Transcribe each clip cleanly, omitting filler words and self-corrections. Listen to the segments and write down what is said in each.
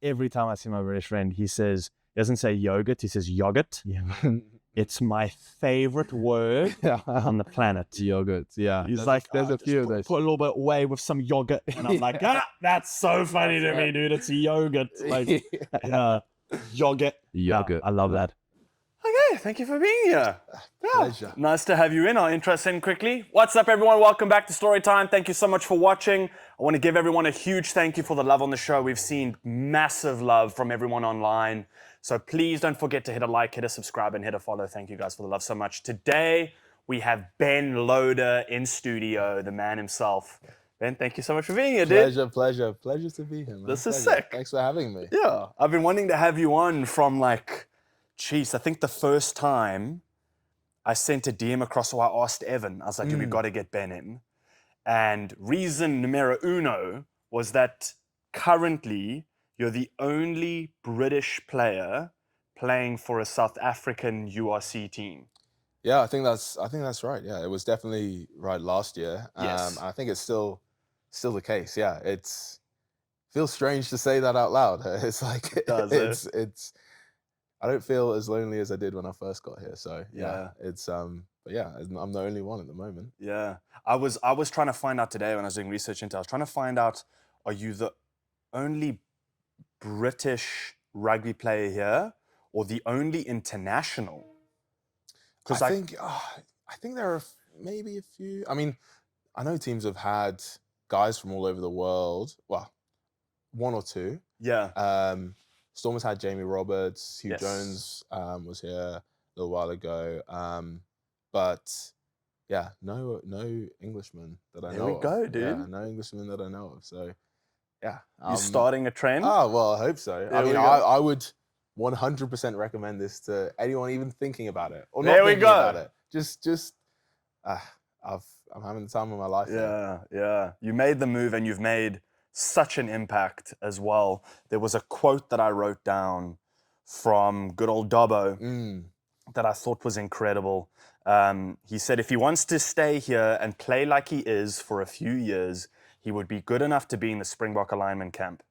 every time I see my British friend, he doesn't say yogurt, he says yogurt. Yeah. It's my favorite word on the planet. Yogurt, yeah. He's like, there's a few of those. Put a little bit away with some yogurt. And I'm like, that's so funny to me, dude. It's yogurt. Like, yogurt. Yogurt. I love that. Okay, thank you for being here. Pleasure. Nice to have you in. I'll intro in quickly. What's up, everyone? Welcome back to Storytime. Thank you so much for watching. I want to give everyone a huge thank you for the love on the show. We've seen massive love from everyone online. So please don't forget to hit a like, hit a subscribe, and hit a follow. Thank you guys for the love so much. Today, we have Ben Loader in studio, the man himself. Ben, thank you so much for being here, dude. Pleasure to be here, man. This is sick. Thanks for having me. Yeah, I've been wanting to have you on from I think the first time I sent a DM across, so I asked Evan. I was like, we've got to get Ben in. And reason numero uno was that currently you're the only British player playing for a South African URC team. Yeah, I think that's right. Yeah, it was definitely right last year. Yes. I think it's still the case. Yeah, feels strange to say that out loud. It's like it's I don't feel as lonely as I did when I first got here. So yeah. It's but yeah, I'm the only one at the moment. Yeah, I was trying to find out today when I was doing research into. I was trying to find out, are you the only British rugby player here, or the only international? Because I think there are maybe a few. I mean, I know teams have had guys from all over the world. Well, one or two. Yeah. Stormers had Jamie Roberts. Hugh Jones was here a little while ago. But yeah, no Englishman that I know of. There we go, dude. Yeah, no Englishman that I know of. So yeah. You starting a trend? Oh, well, I hope so. I mean, I would 100% recommend this to anyone even thinking about it or not thinking about it. Just I'm having the time of my life. Yeah. You made the move and you've made such an impact as well. There was a quote that I wrote down from good old Dobbo that I thought was incredible. He said, if he wants to stay here and play like he is for a few years, he would be good enough to be in the Springbok alignment camp.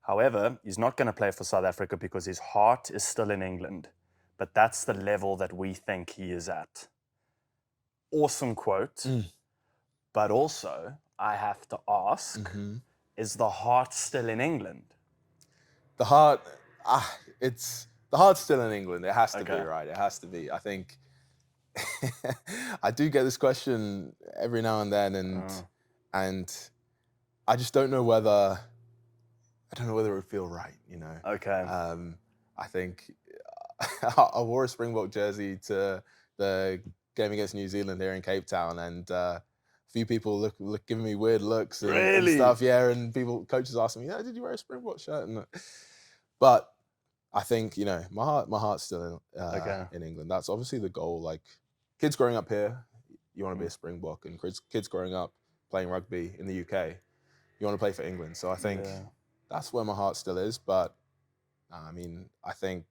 However, he's not going to play for South Africa because his heart is still in England. But that's the level that we think he is at. Awesome quote. But also, I have to ask, is the heart still in England? The heart, the heart's still in England. It has to be, right? It has to be. I think I do get this question every now and then, and I just don't know whether it would feel right, you know. Okay. I think I wore a Springbok jersey to the game against New Zealand here in Cape Town, and a few people giving me weird looks and stuff. Yeah, and coaches asking me, did you wear a Springbok shirt? But I think, you know, my heart's still in England. That's obviously the goal. Like, kids growing up here, you want to be a Springbok, and kids growing up playing rugby in the UK, you want to play for England. So I think that's where my heart still is. But I mean, I think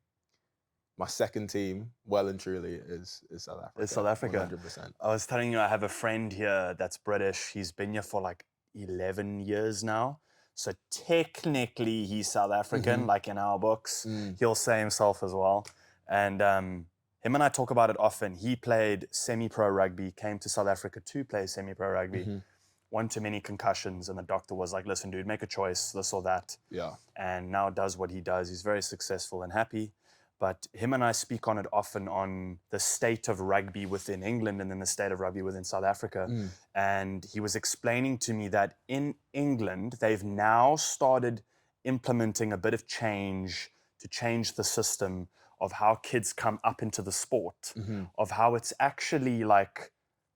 my second team, well and truly, is South Africa. It's South Africa. 100%. I was telling you, I have a friend here that's British. He's been here for like 11 years now. So technically, he's South African, like in our books. He'll say himself as well. And him and I talk about it often. He played semi-pro rugby, came to South Africa to play semi-pro rugby. One too many concussions, and the doctor was like, listen, dude, make a choice, this or that. Yeah. And now does what he does. He's very successful and happy. But him and I speak on it often on the state of rugby within England and then the state of rugby within South Africa. And he was explaining to me that in England, they've now started implementing a bit of change to change the system of how kids come up into the sport, of how it's actually like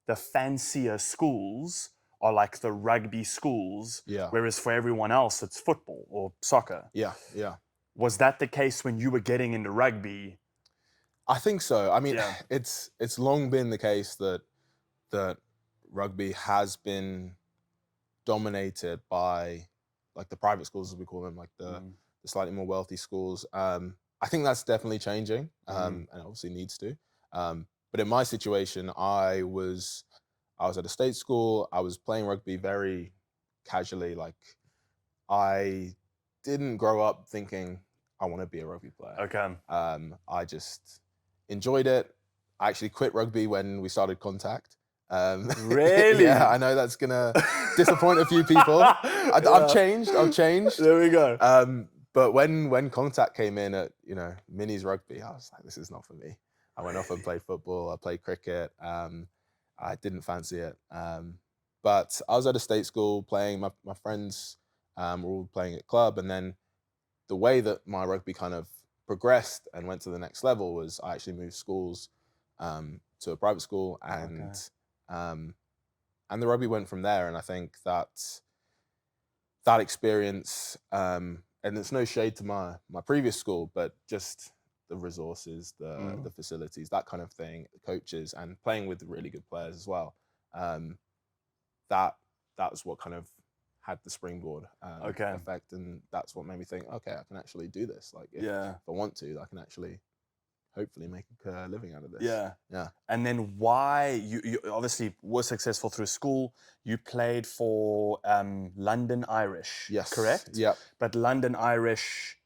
the fancier schools are like the rugby schools, whereas for everyone else, it's football or soccer. Yeah. Was that the case when you were getting into rugby? I think so. I mean, it's long been the case that rugby has been dominated by like the private schools, as we call them, like the slightly more wealthy schools. I think that's definitely changing, and obviously needs to. But in my situation, I was at a state school. I was playing rugby very casually. Like, I didn't grow up thinking I want to be a rugby player. Okay. I just enjoyed it. I actually quit rugby when we started contact. Really? Yeah, I know that's gonna disappoint a few people. I've changed. There we go. But when contact came in at minis rugby, I was like, this is not for me. I went off and played football. I played cricket. I didn't fancy it. But I was at a state school playing. My friends were all playing at club, and then the way that my rugby kind of progressed and went to the next level was I actually moved schools to a private school, and the rugby went from there. And I think that experience, and it's no shade to my previous school, but just the resources, the facilities, that kind of thing, the coaches, and playing with really good players as well. That was what kind of had the springboard effect, and that's what made me think, okay, I can actually do this. Like, if I want to, I can actually hopefully make a living out of this. Yeah. And then why you obviously were successful through school. You played for London Irish, Yes. correct? Yeah. But London Irish,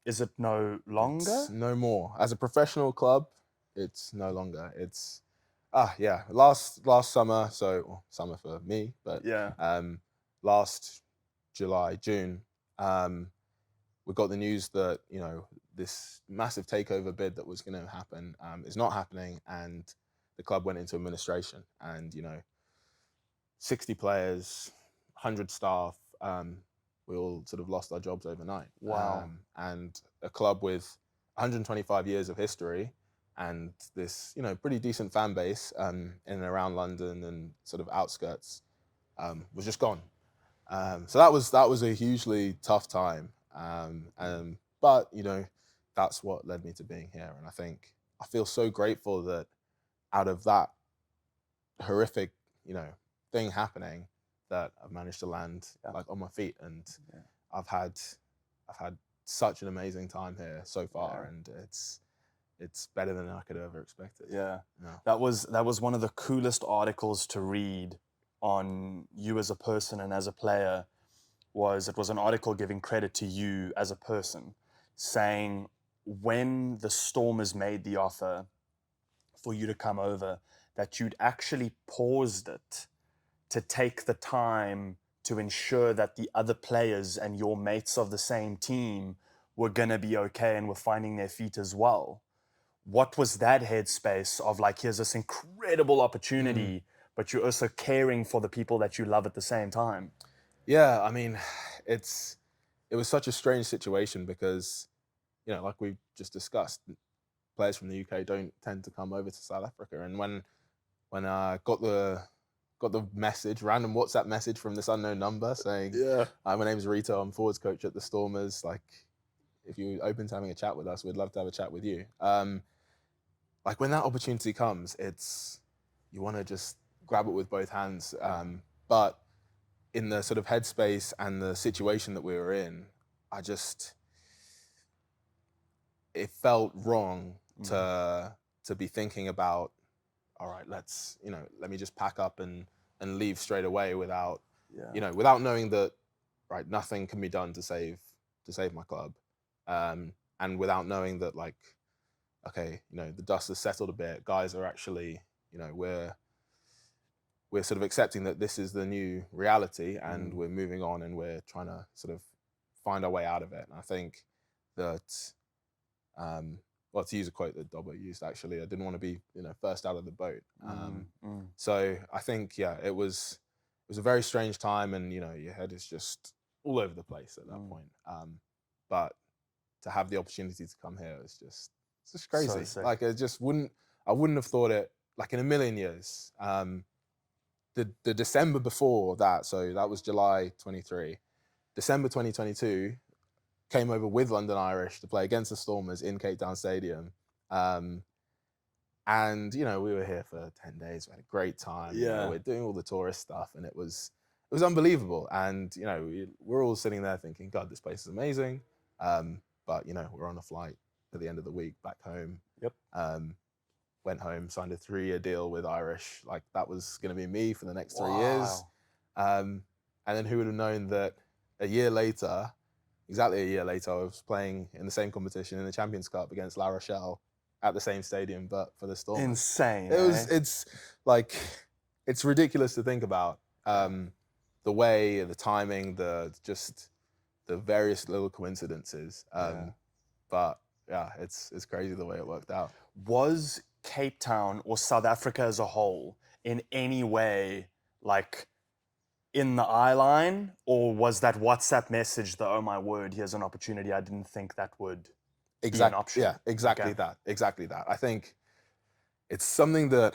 is it no longer? It's no more. As a professional club, it's no longer. It's last summer, so summer for me, but last July, June, we got the news that this massive takeover bid that was going to happen is not happening, and the club went into administration, and 60 players, 100 staff, we all sort of lost our jobs overnight. Wow. And a club with 125 years of history and this pretty decent fan base in and around London and sort of outskirts was just gone. So that was a hugely tough time. But that's what led me to being here. And I think I feel so grateful that out of that horrific, thing happening, that I've managed to land like on my feet, and I've had such an amazing time here so far, and it's better than I could have ever expected. Yeah. That was one of the coolest articles to read on you as a person and as a player. It was an article giving credit to you as a person, saying when the Stormers made the offer for you to come over, that you'd actually paused it to take the time to ensure that the other players and your mates of the same team were going to be okay and were finding their feet as well. What was that headspace of, like, here's this incredible opportunity, but you're also caring for the people that you love at the same time? Yeah, I mean, it was such a strange situation because, like we just discussed, players from the UK don't tend to come over to South Africa. And when I got the message, random WhatsApp message from this unknown number saying, "Hi, my name's Rito, I'm forwards coach at the Stormers. Like, if you're open to having a chat with us, we'd love to have a chat with you." Like, when that opportunity comes, you want to just grab it with both hands. But in the sort of headspace and the situation that we were in, it felt wrong to be thinking about, all right, let me just pack up and leave straight away without knowing that, right, nothing can be done to save my club, and without knowing that, like, okay, the dust has settled a bit. Guys are actually, we're sort of accepting that this is the new reality, and we're moving on, and we're trying to sort of find our way out of it. And I think that, well, to use a quote that Dobbo used, actually, I didn't want to be, first out of the boat. So I think, it was a very strange time, and your head is just all over the place at that point. But to have the opportunity to come here is it's just crazy. So like, I wouldn't have thought it, like, in a million years. The December before that, so that was July 23, December 2022, came over with London Irish to play against the Stormers in Cape Town Stadium. And, we were here for 10 days. We had a great time. We're doing all the tourist stuff, and it was unbelievable. And, we're all sitting there thinking, God, this place is amazing. But, we're on a flight at the end of the week back home. Went home, signed a 3-year deal with Irish. Like, that was going to be me for the next 3 years. And then who would have known that a year later, exactly a year later, I was playing in the same competition in the Champions Cup against La Rochelle at the same stadium, but for the Stormers. Insane. It's like, it's ridiculous to think about. The way, the timing, the various little coincidences. But yeah, it's crazy the way it worked out. Was Cape Town or South Africa as a whole in any way like in the eye line, or was that WhatsApp message the, oh my word, here's an opportunity, I didn't think that would be an option? Yeah, exactly that. Exactly that. I think it's something that,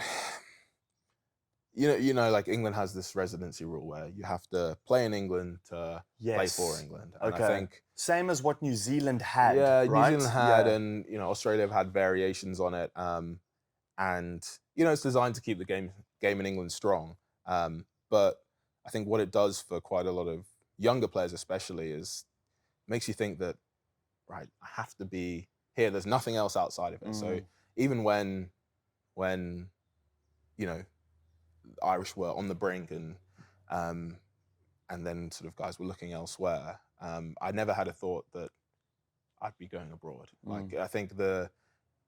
you know, like England has this residency rule where you have to play in England to play for England. And I think same as what New Zealand had. Yeah, right? New Zealand had, and you know, Australia have had variations on it. And you know, it's designed to keep the game in England strong. But I think what it does for quite a lot of younger players, especially, is makes you think that, right, I have to be here. There's nothing else outside of it. So even when you know, Irish were on the brink and then sort of guys were looking elsewhere, I never had a thought that I'd be going abroad. Like, I think the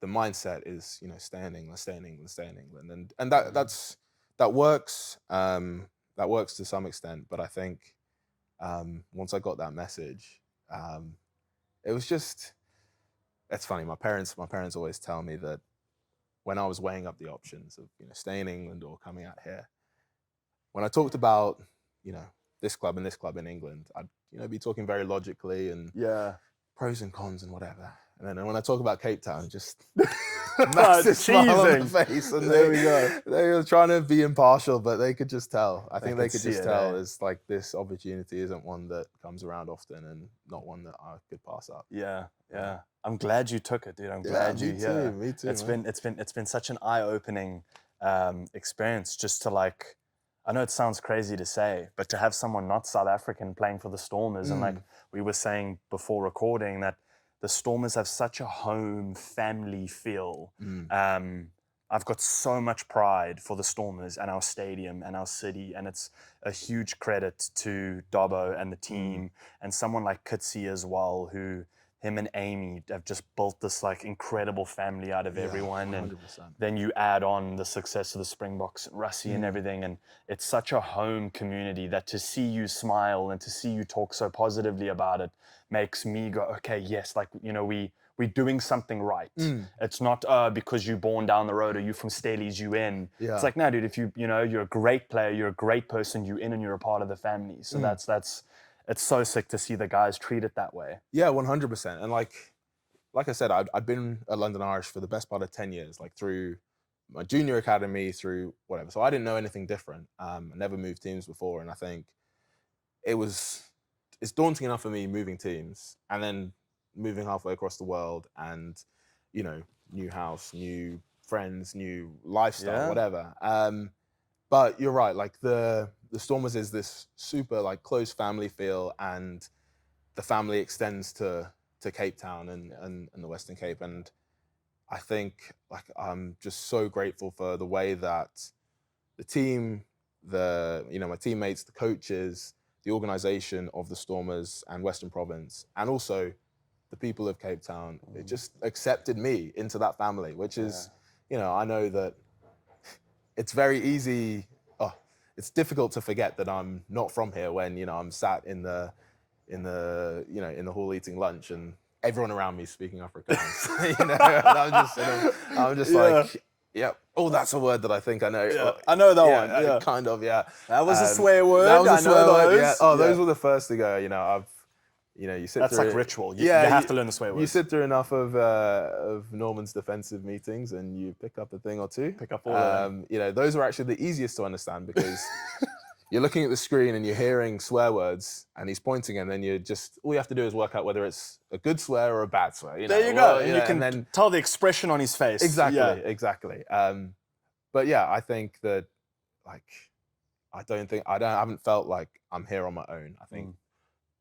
mindset is, you know, stay in England, stay in England, stay in England, and that works. That works to some extent, but I think once I got that message, it was just, it's funny. My parents always tell me that when I was weighing up the options of, you know, staying in England or coming out here, when I talked about, you know, this club and this club in England, I'd, you know, be talking very logically and pros and cons and whatever. And then when I talk about Cape Town, just massive smile on the face. And there we go. They were trying to be impartial, but they could just tell. I think they could just tell. Eh? It's like, this opportunity isn't one that comes around often and not one that I could pass up. Yeah. I'm glad you took it, dude. I'm glad you're here. Me too. It's been such an eye-opening experience just to, like, I know it sounds crazy to say, but to have someone not South African playing for the Stormers, and like we were saying before recording, that the Stormers have such a home family feel. I've got so much pride for the Stormers and our stadium and our city, and it's a huge credit to Dobbo and the team, and someone like Kutsi as well, who him and Amy have just built this like incredible family out of everyone. 100%. And then you add on the success of the Springboks, Rassie and everything, and it's such a home community that to see you smile and to see you talk so positively about it makes me go, okay, yes, like, you know, we're doing something right. It's not because you're born down the road or you from Staley's, you in. It's like, no, dude, if you know, you're a great player, you're a great person, you in and you're a part of the family. So that's it's so sick to see the guys treat it that way. Yeah, 100%. And like I said, I'd been at London Irish for the best part of 10 years, like through my junior academy, through whatever. So I didn't know anything different. I never moved teams before. And I think it's daunting enough for me moving teams and then moving halfway across the world and, you know, new house, new friends, new lifestyle, whatever. But you're right, like the Stormers is this super like close family feel, and the family extends to Cape Town and the Western Cape. And I think like I'm just so grateful for the way that the team, my teammates, the coaches, the organization of the Stormers and Western Province, and also the people of Cape Town, it just accepted me into that family, which is, you know, I know that it's very easy. It's difficult to forget that I'm not from here when, you know, I'm sat in the hall eating lunch and everyone around me is speaking Afrikaans. You know, and I'm just like, yep. Oh, that's a word that I think I know. Yeah, I know that one. Yeah, kind of. Yeah. That was a swear word. That was a swear word. Yeah. Oh, those those were the first to go. You know, you sit that's through like ritual. You have to learn the swear words. You sit through enough of Norman's defensive meetings and you pick up a thing or two. Pick up all of them. You know, those are actually the easiest to understand because you're looking at the screen and you're hearing swear words and he's pointing, and then all you have to do is work out whether it's a good swear or a bad swear. You know? There you go. And you can then tell the expression on his face. Exactly. But yeah, I think that like I haven't felt like I'm here on my own. I think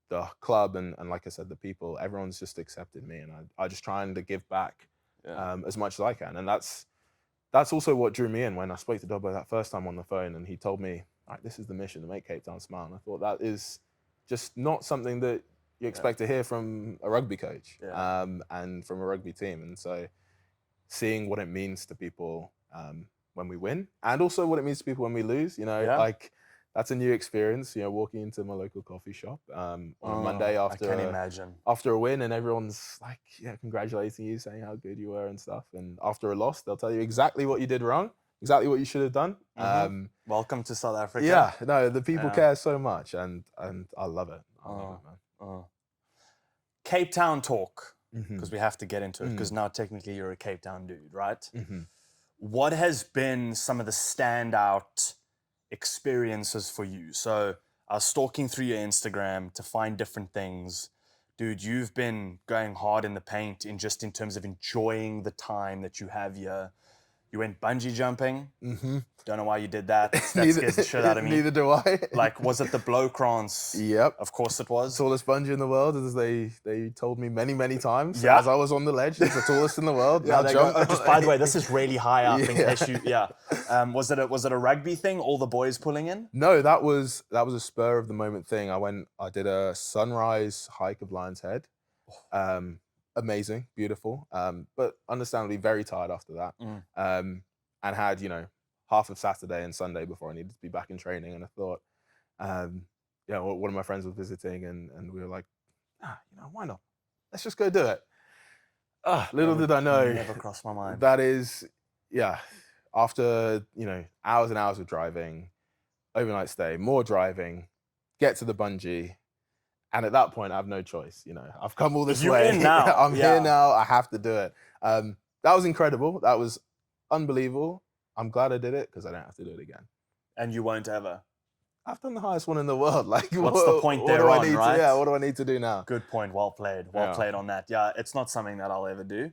the club and like I said, the people, everyone's just accepted me, and I just trying to give back as much as I can. And that's also what drew me in when I spoke to Dobbo that first time on the phone, and he told me, all right, this is the mission, to make Cape Town smile. And I thought that is just not something that you expect to hear from a rugby coach Yeah. and from a rugby team. And so seeing what it means to people when we win, and also what it means to people when we lose, like that's a new experience, walking into my local coffee shop on a Monday I can imagine. after a win, and everyone's like, congratulating you, saying how good you were and stuff. And after a loss, they'll tell you exactly what you did wrong, exactly what you should have done. Welcome to South Africa. Yeah, no, the people care so much, and I love it. I love it, man. Cape Town talk, because we have to get into it, because now technically you're a Cape Town dude, right? What has been some of the standout experiences for you? So I was stalking through your Instagram to find different things. Dude, you've been going hard in the paint in terms of enjoying the time that you have here. You went bungee jumping. Don't know why you did that. That scares the shit out of me. Neither do I. Like, was it the blow krans? Yep. Of course it was. Tallest bungee in the world, as they told me many, many times. Yeah. As I was on the ledge, it's the tallest in the world. Yeah, Now jump. just by the way, this is really high up in case you. Yeah. Was it a rugby thing? All the boys pulling in? No, that was a spur of the moment thing. I did a sunrise hike of Lion's Head. Amazing, beautiful, but understandably very tired after that. And had, half of Saturday and Sunday before I needed to be back in training. And I thought, one of my friends was visiting, and we were like, why not? Let's just go do it. Little did I know. Never crossed my mind. That is, after, hours and hours of driving, overnight stay, more driving, get to the bungee. And at that point, I have no choice. I've come all this way. You're in now. I'm here now. I have to do it. That was incredible. That was unbelievable. I'm glad I did it because I don't have to do it again. And you won't ever. I've done the highest one in the world. Like, what's the point there on, right? What do I need to do now? Good point. Well played. Well played on that. Yeah, it's not something that I'll ever do.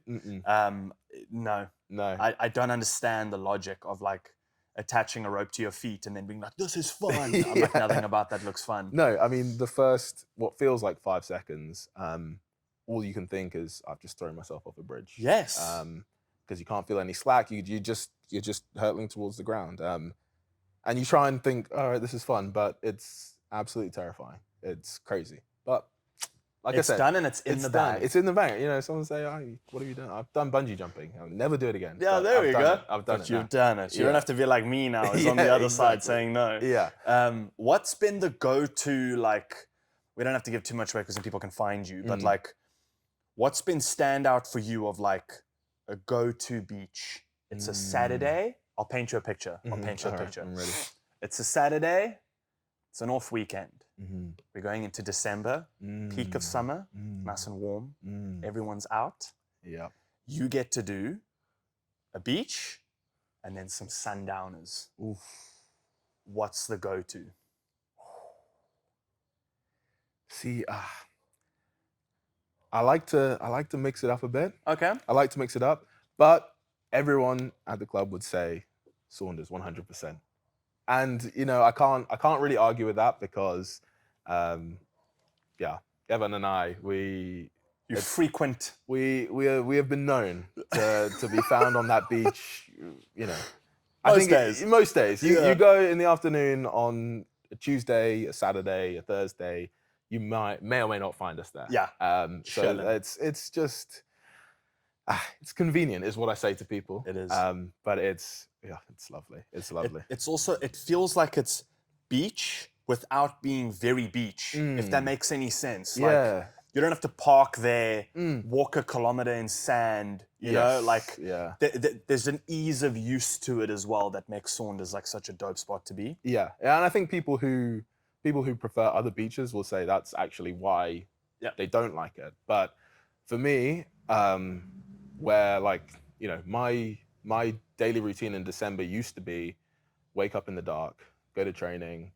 No. I don't understand the logic of like attaching a rope to your feet and then being like, this is fun. I'm like, nothing about that looks fun. No, I mean, the first, what feels like 5 seconds, all you can think is, I've just thrown myself off a bridge. Yes. Because you can't feel any slack. You're just hurtling towards the ground. And you try and think, all right, this is fun, but it's absolutely terrifying. It's crazy. But like I said, it's done and it's in the bag. It's in the bag. Someone say, what have you done? I've done bungee jumping. I'll never do it again. Yeah, there we go. I've done it. You've done it. You don't have to be like me now. It's on the other side saying no. Yeah. What's been the go-to, like, we don't have to give too much away because then people can find you, but like, what's been standout for you of like a go-to beach? It's a Saturday. I'll paint you a picture. I'm ready. It's a Saturday. It's an off weekend. We're going into December, peak of summer, nice and warm. Everyone's out. Yeah. You get to do a beach and then some sundowners. Oof. What's the go-to? See, I like to mix it up a bit. Okay. I like to mix it up, but everyone at the club would say Saunders 100%. And I can't really argue with that because Evan and I, we have been known to be found on that beach, Most days. You go in the afternoon on a Tuesday, a Saturday, a Thursday, you may or may not find us there. Yeah. So it's just it's convenient is what I say to people. It is. But it's lovely. It's lovely. It's also, it feels like it's beach without being very beach, if that makes any sense. Yeah. Like, you don't have to park there, walk a kilometer in sand, you know, like there's an ease of use to it as well that makes Saunders like such a dope spot to be. Yeah, and I think people who prefer other beaches will say that's actually why they don't like it. But for me, where my daily routine in December used to be wake up in the dark, go to training,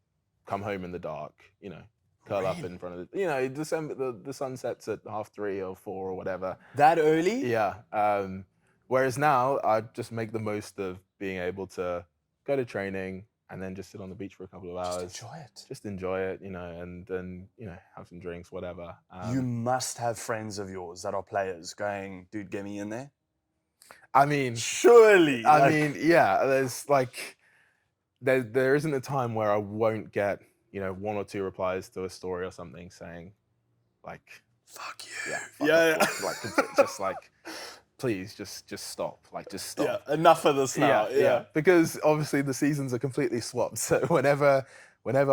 come home in the dark, curl up in front of December, the sun sets at 3:30 or 4 or whatever. That early? Yeah. Whereas now I just make the most of being able to go to training and then just sit on the beach for a couple of hours. Just enjoy it, and then, have some drinks, whatever. You must have friends of yours that are players going, dude, get me in there. I mean, surely. There's there isn't a time where I won't get, 1 or 2 replies to a story or something saying, like, Fuck you. yeah, fuck Yeah, off. Like, just like, please, just stop. Like, just stop. Yeah, enough of this now. Yeah. Because obviously the seasons are completely swapped. So whenever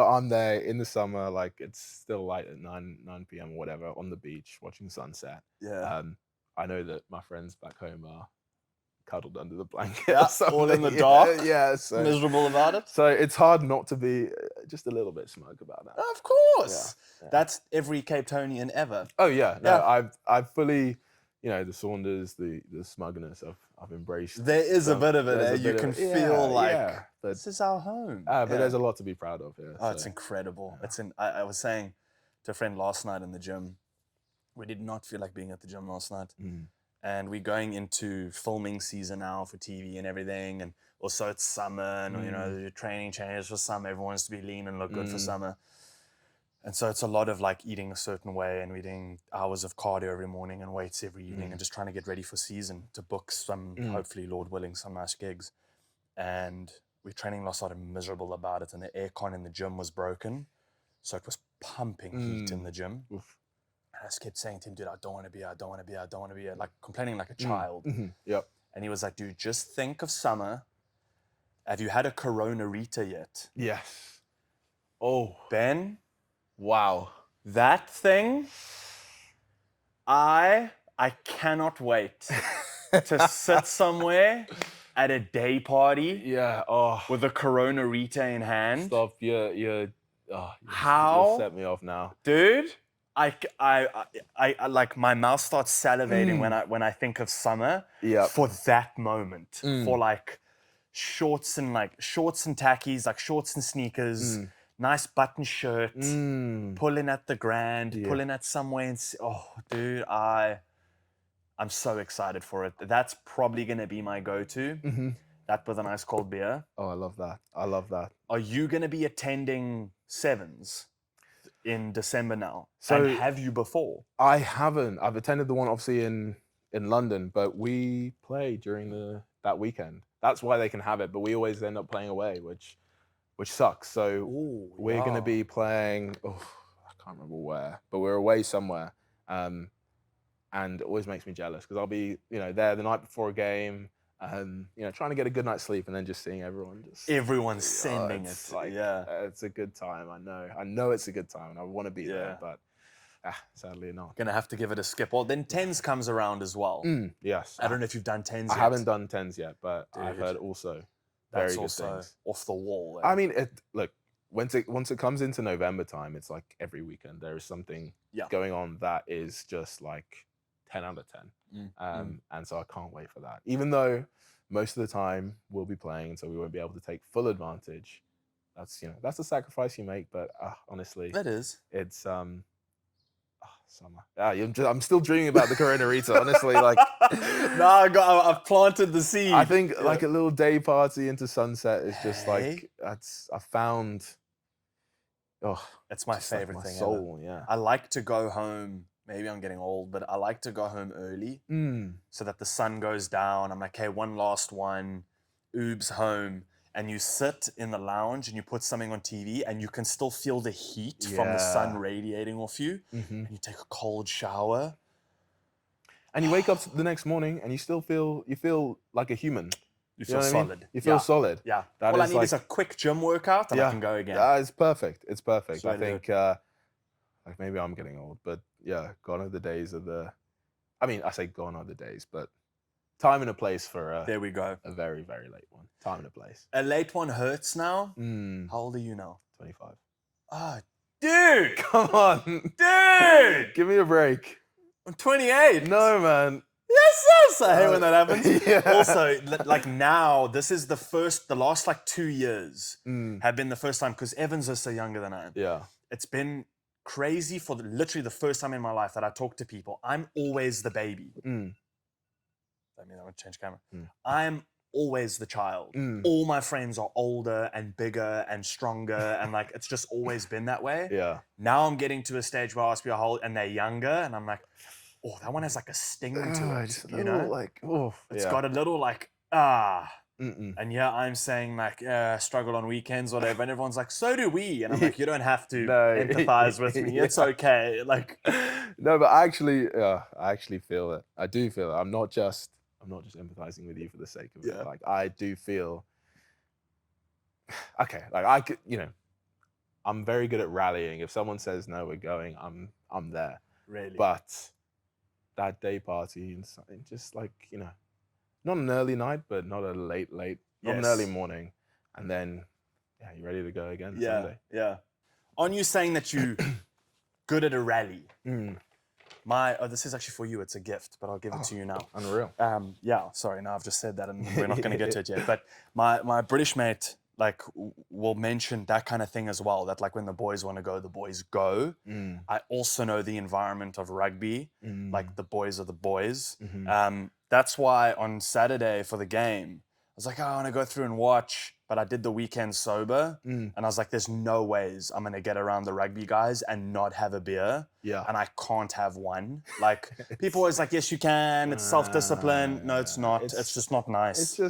I'm there in the summer, like it's still light at 9 p.m. or whatever on the beach watching sunset. Yeah. I know that my friends back home are cuddled under the blanket. Yeah, or something. all in the dark. Yeah, so Miserable about it. so it's hard not to be just a little bit smug about that. Of course. Yeah. That's every Cape Townian ever. Oh yeah, no, Yeah. I've fully, the Saunders, the smugness I've embraced. There is a So bit of it. there's a You bit can of it. feel like yeah, but this is our home. but Yeah. there's a lot to be proud of here. Oh, so. it's incredible. I was saying to a friend last night in the gym, we did not feel like being at the gym last night. And we're going into filming season now for TV and everything. And also it's summer and, the training changes for summer. Everyone wants to be lean and look good for summer. And so it's a lot of like eating a certain way and eating hours of cardio every morning and weights every evening and just trying to get ready for season to book some, hopefully, Lord willing, some nice gigs. And we're training last night and miserable about it. And the aircon in the gym was broken. So it was pumping heat in the gym. Oof. And I just kept saying to him, dude, I don't want to be here, like complaining like a child. Yep. And he was like, dude, just think of summer. Have you had a Corona Rita yet? Yes. Oh, Ben, wow. that thing, I cannot wait to sit somewhere at a day party Yeah. Oh, with a Corona Rita in hand. stop. You How? set me off now. Dude, I like my mouth starts salivating when I think of summer. Yeah. For that moment, for like shorts and tackies, like shorts and sneakers, nice button shirt, pulling at the Grand, pulling at somewhere. Dude, I'm so excited for it. That's probably gonna be my go-to. That with a nice cold beer. Oh, I love that. I love that. Are you gonna be attending Sevens in December now? So- and have you before? I haven't. I've attended the one obviously in London, but we play during that weekend. That's why they can have it, but we always end up playing away, which sucks. So we're going to be playing. I can't remember where, but we're away somewhere, and it always makes me jealous because I'll be there the night before a game, trying to get a good night's sleep, and then just seeing everyone's sending it. it's like, Yeah. it's a good time. I know it's a good time, and I want to be there, but sadly not. Gonna have to give it a skip. Well, then Tens comes around as well. Yes. I don't know if you've done Tens I yet. haven't done tens yet, but I've Dude, heard also That's very good also things. off the wall. I mean, look, once it comes into November time, it's like every weekend there is something going on that is just like 10 out of 10. And so I can't wait for that. Even though most of the time we'll be playing, so we won't be able to take full advantage. That's a sacrifice you make, but honestly, That is. it's summer. I'm still dreaming about the Corona Rita, honestly. Like, I've planted the seed. I think like a little day party into sunset is just like I found. It's my just like favorite my thing. soul, Ever. yeah. I like to go home. Maybe I'm getting old, but I like to go home early so that the sun goes down. I'm like, hey, one last one. Oobs home. And you sit in the lounge and you put something on TV and you can still feel the heat from the sun radiating off you. And you take a cold shower. And you wake up the next morning and you feel like a human. You feel know what I mean? solid. You feel solid. Yeah. That All I is need is a quick gym workout and I can go again. It's perfect. It's perfect. So I think like maybe I'm getting old, but yeah, gone are the days of I say gone are the days, but time and a place for there we go. a very, very late one. Time and a place. A late one hurts now. How old are you now? 25. Ah, dude! Come on. Dude! Give me a break. I'm 28. No, man. Yes. I hate when that happens. Yeah. Also, like now, this is the last like 2 years have been the first time, because Evans is so younger than I am. Yeah. It's been crazy for literally the first time in my life that I talk to people. I'm always the baby. I mean, I want to change camera. I'm always the child. All my friends are older and bigger and stronger, and like it's just always been that way. Yeah. Now I'm getting to a stage where I ask people and they're younger, and I'm like, oh, that one has like a sting to it. Just a You little, know, like, it's got a little like And yeah, I'm saying like, struggle on weekends, whatever. And everyone's like, so do we. And I'm like, you don't have to No. empathize with me. It's okay. Like, No, but I actually feel it. I do feel it. I'm not just empathizing with you for the sake of it. Like, I do feel, okay, like I could, I'm very good at rallying. If someone says no, we're going, I'm there. really? But that day party and something, just like, not an early night, but not a late, not an early morning. And then, you're ready to go again Sunday. Yeah. Aren't you saying that you good at a rally? This is actually for you. It's a gift, but I'll give it to you now. Unreal. Sorry, now I've just said that and we're not going to get to it yet. But my British mate, like, will mention that kind of thing as well, that like when the boys want to go, the boys go. I also know the environment of rugby, like the boys are the boys. That's why on Saturday for the game, I was like, I want to go through and watch, but I did the weekend sober. And I was like, there's no ways I'm going to get around the rugby guys and not have a beer. Yeah. And I can't have one. Like, people always like, yes, you can. It's self-discipline. No, it's not. It's just not nice.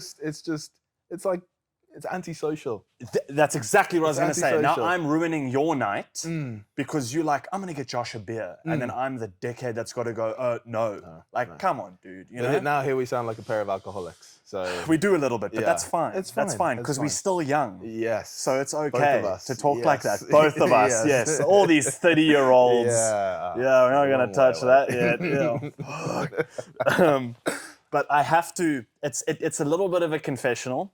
It's antisocial. That's exactly what I was going to say. Now antisocial. I'm ruining your night because you're like, I'm going to get Josh a beer. And then I'm the dickhead that's got to go, no. Come on, dude. You know? Now here we sound like a pair of alcoholics. So we do a little bit, but that's fine. It's That's fine because we're still young. Yes. So it's Both okay of us. to talk like that. Yes. Both of us, yes. All these 30-year-olds. Yeah. We're not going to touch that yet. But I have to, it's a little bit of a confessional,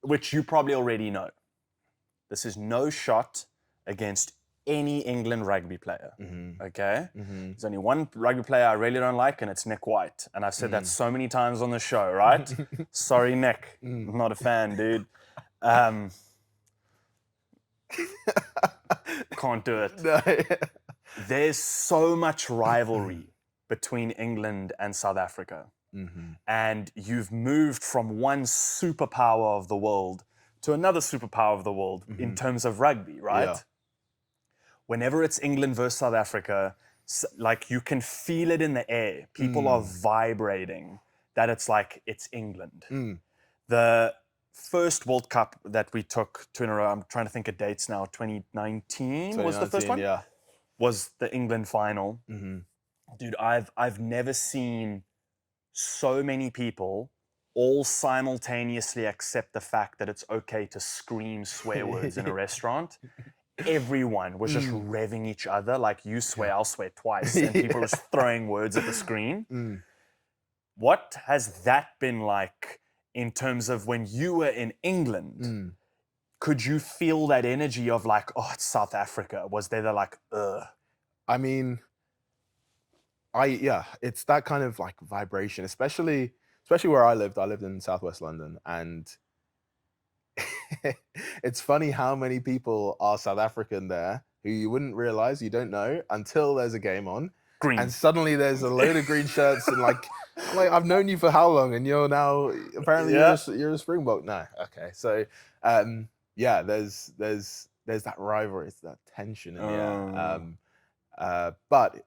which you probably already know. This is no shot against any England rugby player, okay? There's only one rugby player I really don't like, and it's Nick White. And I've said that so many times on the show, right? Sorry, Nick. I'm not a fan, dude. Can't do it. No. There's so much rivalry between England and South Africa. And you've moved from one superpower of the world to another superpower of the world in terms of rugby, right? Yeah. Whenever it's England versus South Africa, like you can feel it in the air. People are vibrating that it's like it's England. The first World Cup that we took 2 in a row, I'm trying to think of dates now, 2019 was the first one? Yeah. Was the England final. Dude, I've never seen so many people all simultaneously accept the fact that it's okay to scream swear words in a restaurant. Everyone was just revving each other, like you swear, I'll swear twice, and people just throwing words at the screen. What has that been like in terms of when you were in England? Could you feel that energy of like, oh, it's South Africa? Was there like, ugh? I mean, it's that kind of like vibration, especially where I lived. I lived in Southwest London, and it's funny how many people are South African there who you wouldn't realize, you don't know until there's a game on. Green. And suddenly there's a load of green shirts and like I've known you for how long, and you're now apparently you're a Springbok. No, okay. So there's that rivalry, it's that tension in the air. But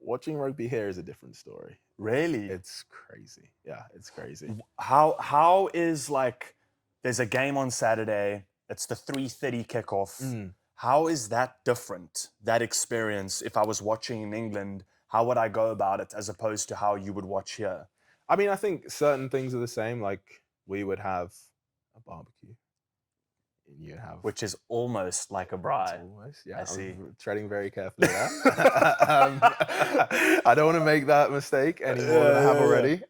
watching rugby here is a different story. Really? It's crazy. Yeah, it's crazy. How is like, there's a game on Saturday, it's the 3:30 kickoff. How is that different, that experience? If I was watching in England, how would I go about it as opposed to how you would watch here? I mean, I think certain things are the same. Like we would have a barbecue. You have, which is almost like a braai. Almost, yeah. I see. I'm treading very carefully there. I don't want to make that mistake any more than I have already.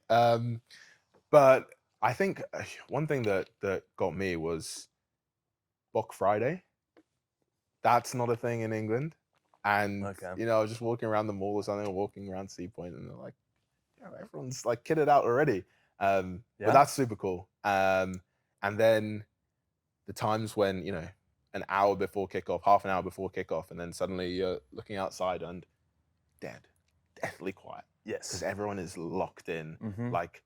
But I think one thing that got me was Bock Friday. That's not a thing in England. And I was just walking around the mall or something, or walking around Sea Point, and they're like, everyone's like kitted out already. But that's super cool. And then the times when, an hour before kickoff, half an hour before kickoff, and then suddenly you're looking outside and deathly quiet. Yes. Because everyone is locked in. Like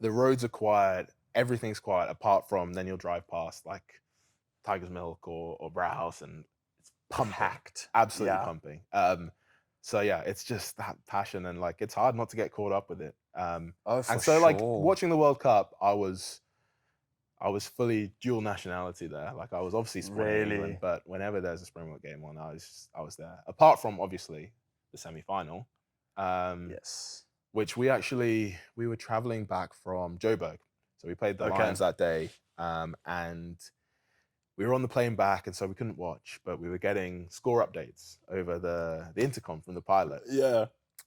the roads are quiet, everything's quiet, apart from then you'll drive past like Tiger's Milk or Brauhaus, and it's pumping. Packed. Absolutely pumping. So yeah, it's just that passion, and like it's hard not to get caught up with it. Oh, for And so like sure. watching the World Cup, I was fully dual nationality there. Like I was obviously supporting England, Really? but whenever there's a Springbok game on, I was there. Apart from obviously the semi-final, Yes. which we were traveling back from Joburg, so we played the Okay. Lions that day, and we were on the plane back, and so we couldn't watch, but we were getting score updates over the intercom from the pilot. Yeah.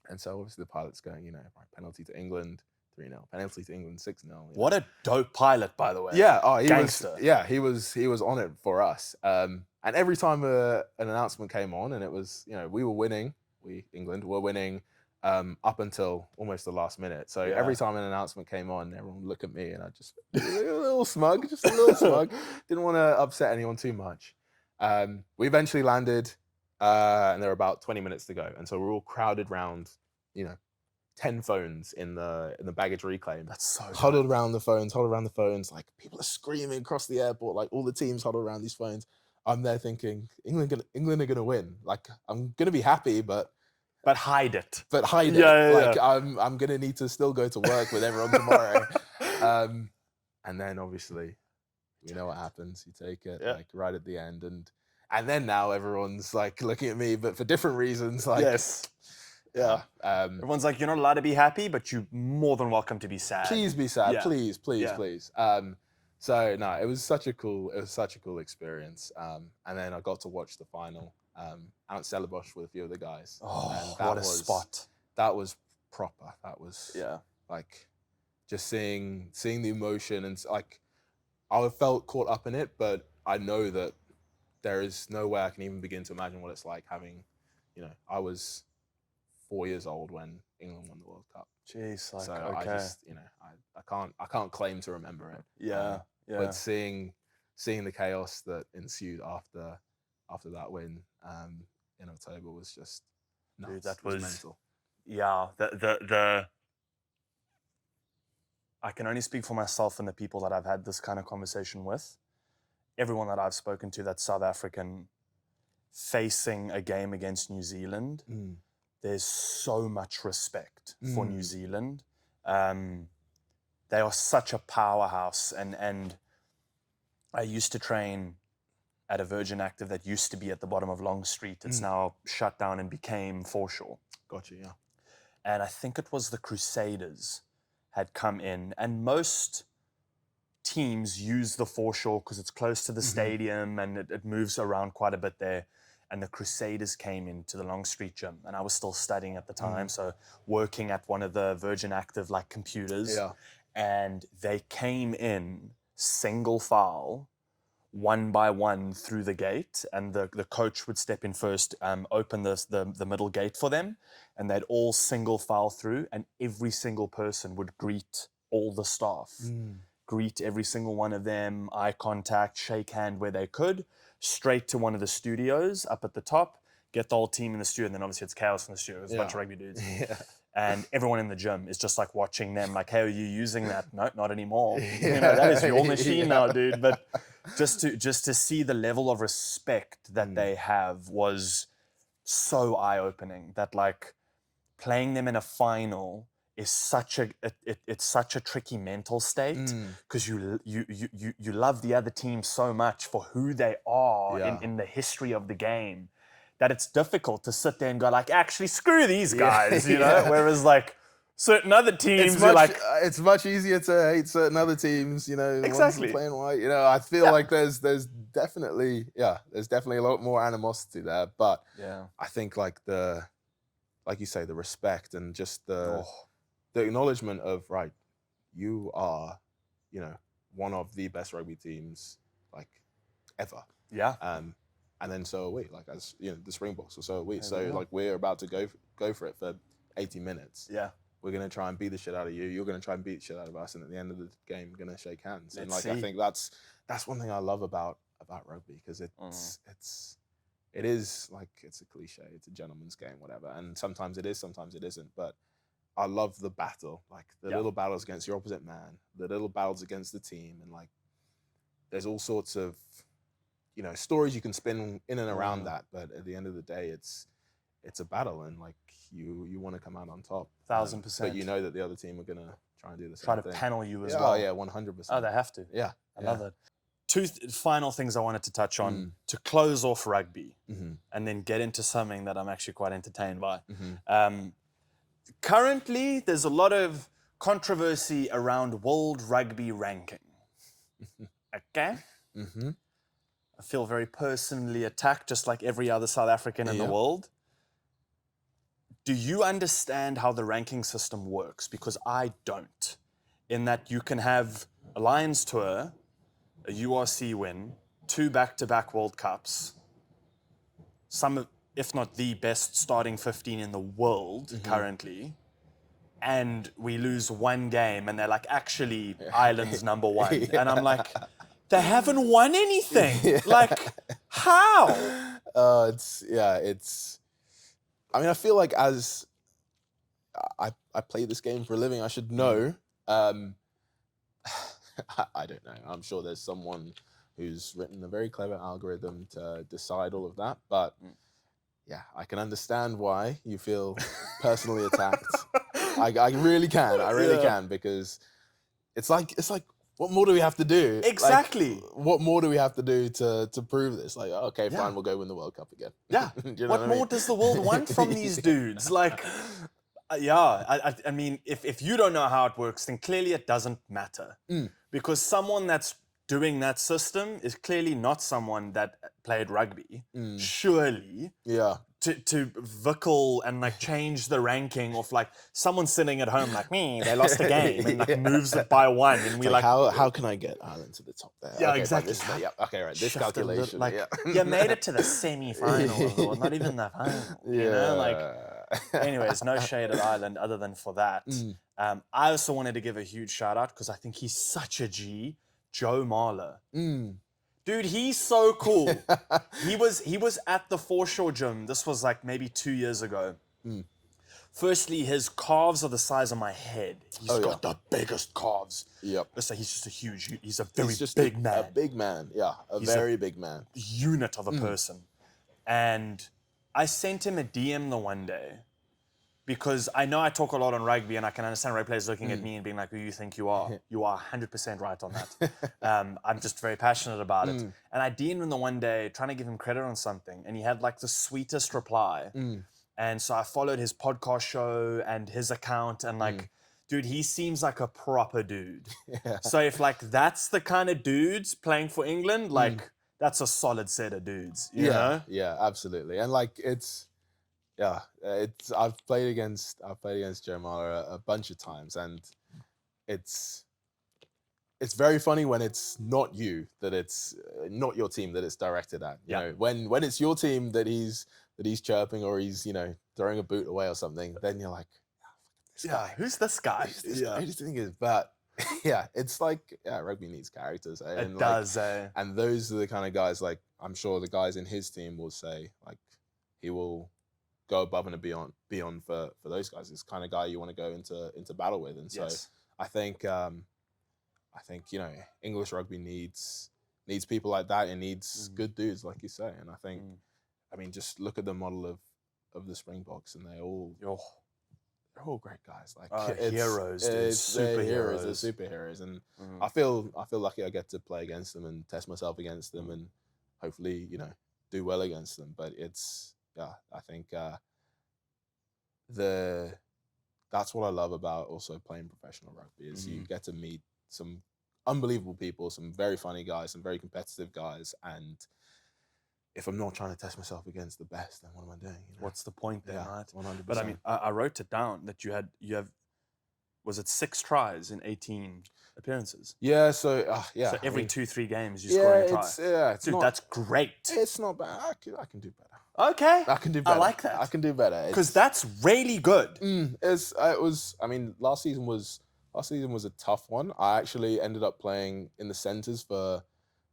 And so obviously the pilot's going, right, penalty to England, 3-0, penalty to England, 6-0. What a dope pilot, by the way. Yeah, oh, he Gangster. was on it for us. And every time an announcement came on, and it was, we were winning, England were winning, up until almost the last minute. So Yeah. every time an announcement came on, everyone would look at me, and I just a little smug, just a little smug. Didn't want to upset anyone too much. We eventually landed, and there were about 20 minutes to go, and so we're all crowded round, 10 phones in the baggage reclaim. That's so huddled around the phones. Like people are screaming across the airport. Like all the teams huddled around these phones. I'm there thinking England are gonna win. Like I'm gonna be happy, but hide it. hide it. Yeah, like yeah. I'm gonna need to still go to work with everyone tomorrow. And then obviously, you know what happens. You take it like right at the end, and then now everyone's like looking at me, but for different reasons. Like Yes. Yeah. Everyone's like, you're not allowed to be happy, but you're more than welcome to be sad. Please be sad. Yeah. Please. Yeah. So no, it was such a cool experience. And then I got to watch the final out at Stellenbosch with a few of the guys. Oh, and what a spot. That was proper. That was Yeah. like just seeing the emotion, and like I felt caught up in it, but I know that there is no way I can even begin to imagine what it's like having, I was 4 years old when England won the World Cup. Jeez, like, So okay. I just, I can't claim to remember it. Yeah, yeah. But seeing the chaos that ensued after that win in October was just nuts. Dude, that It was was mental. Yeah, the I can only speak for myself and the people that I've had this kind of conversation with. Everyone that I've spoken to that's South African facing a game against New Zealand, there's so much respect for New Zealand. They are such a powerhouse, and I used to train at a Virgin Active that used to be at the bottom of Long Street. It's now shut down and became foreshore. Gotcha, yeah. And I think it was the Crusaders had come in, and most teams use the foreshore because it's close to the stadium and it moves around quite a bit there. And the Crusaders came into the Long Street gym, and I was still studying at the time, so working at one of the Virgin Active like computers. Yeah. And they came in single file, one by one through the gate, and the coach would step in first, open the middle gate for them, and they'd all single file through, and every single person would greet all the staff. Greet every single one of them, eye contact, shake hand where they could, straight to one of the studios up at the top, get the whole team in the studio, and then obviously it's chaos in the studio, there's a bunch of rugby dudes. Yeah. And everyone in the gym is just like watching them, like, hey, are you using that? No, not anymore. That is your machine now, dude. But just to see the level of respect that they have was so eye-opening, that like playing them in a final is such a tricky mental state, because you love the other team so much for who they are in the history of the game, that it's difficult to sit there and go like, actually screw these guys, you know? Whereas like certain other teams, it's much easier to hate certain other teams, Exactly. ones playing white. I feel like there's definitely a lot more animosity there, but I think like you say, the respect and just the acknowledgement of, right, you are, one of the best rugby teams like ever. Yeah. And then so are we, like, as the Springboks, or so are we. So like we're about to go for it for 80 minutes. Yeah. We're gonna try and beat the shit out of you. You're gonna try and beat the shit out of us, and at the end of the game, we're gonna shake hands. And like I think that's one thing I love about rugby, because it is like, it's a cliche, it's a gentleman's game, whatever. And sometimes it is, sometimes it isn't. But I love the battle, like the little battles against your opposite man, the little battles against the team, and like there's all sorts of stories you can spin in and around that. But at the end of the day, it's it's a battle, and like you want to come out on top. 1,000%. But you know that the other team are gonna try and do the same Try to thing. panel you as Yeah, well. Oh yeah, 100%. Oh, they have to. Yeah, I love it. Two final things I wanted to touch on to close off rugby, and then get into something that I'm actually quite entertained by. Currently, there's a lot of controversy around World Rugby ranking. Okay? I feel very personally attacked, just like every other South African in the world. Do you understand how the ranking system works? Because I don't. In that you can have a Lions tour, a URC win, 2 back-to-back World Cups, some, if not the best starting 15 in the world currently, and we lose 1 game, and they're like, actually, Ireland's number 1. And I'm like, they haven't won anything. Like, how? It's. I mean, I feel like as I play this game for a living, I should know. I don't know. I'm sure there's someone who's written a very clever algorithm to decide all of that. But yeah, I can understand why you feel personally attacked. I really can. I really can, because it's like, what more do we have to do? Exactly. Like, what more do we have to do to prove this? Like, okay, fine, we'll go win the World Cup again. Yeah. Do you know what I more mean? does the world want from these dudes? Like, I mean, if you don't know how it works, then clearly it doesn't matter. Because someone that's doing that system is clearly not someone that played rugby. Surely. Yeah. To vickle and like change the ranking of like someone sitting at home like me, they lost a game and like moves it by 1, and we like how can I get Ireland to the top there? Yeah, okay, exactly. Fine, okay, right. This Shift a little, calculation. like yeah. you made it to the semi-final, or not even the final. You know, like. Anyways, no shade at Ireland other than for that. I also wanted to give a huge shout out because I think he's such a G, Joe Marler. Dude, he's so cool. He was at the Foreshore gym. This was like maybe 2 years ago. Firstly, his calves are the size of my head. He's got the biggest calves. Yep. So he's just he's a very big man. A big man, yeah. He's very big man. Unit of a person. And I sent him a DM the one day because I know I talk a lot on rugby, and I can understand rugby players looking at me and being like, who you think you are? You are 100% right on that. I'm just very passionate about it. And I DM'd him the one day trying to give him credit on something, and he had like the sweetest reply. And so I followed his podcast show and his account, and like, dude, he seems like a proper dude. So if like that's the kind of dudes playing for England, like that's a solid set of dudes. You know? Yeah, absolutely. And like I've played against Joe Marler a bunch of times, and it's very funny when it's not you, that it's not your team that it's directed at. You know, when it's your team that he's chirping, or he's, you know, throwing a boot away or something, then you're like, who's this guy? Who's this guy? Who's the thing is, but yeah, it's like, rugby needs characters. Eh? It does, And those are the kind of guys, like, I'm sure the guys in his team will say, like, he will go above and beyond for those guys. It's the kind of guy you want to go into battle with. And so I think you know, English rugby needs people like that. It needs good dudes, like you say. And I think, I mean, just look at the model of the Springboks, and they're all great guys. Like heroes, superheroes. They're superheroes, and I feel lucky I get to play against them and test myself against them, and hopefully, you know, do well against them. But it's I think that's what I love about also playing professional rugby is you get to meet some unbelievable people, some very funny guys, some very competitive guys, and if I'm not trying to test myself against the best, then what am I doing? You know? What's the point then, right? 100%. But I mean, I wrote it down that you have, was it 6 tries in 18 appearances? Yeah, so So every 2-3 games you're scoring a try. Dude, not, that's great. It's not bad. I can do better. Okay. I can do better. I like that. I can do better. Because that's really good. I mean, last season was a tough one. I actually ended up playing in the centres for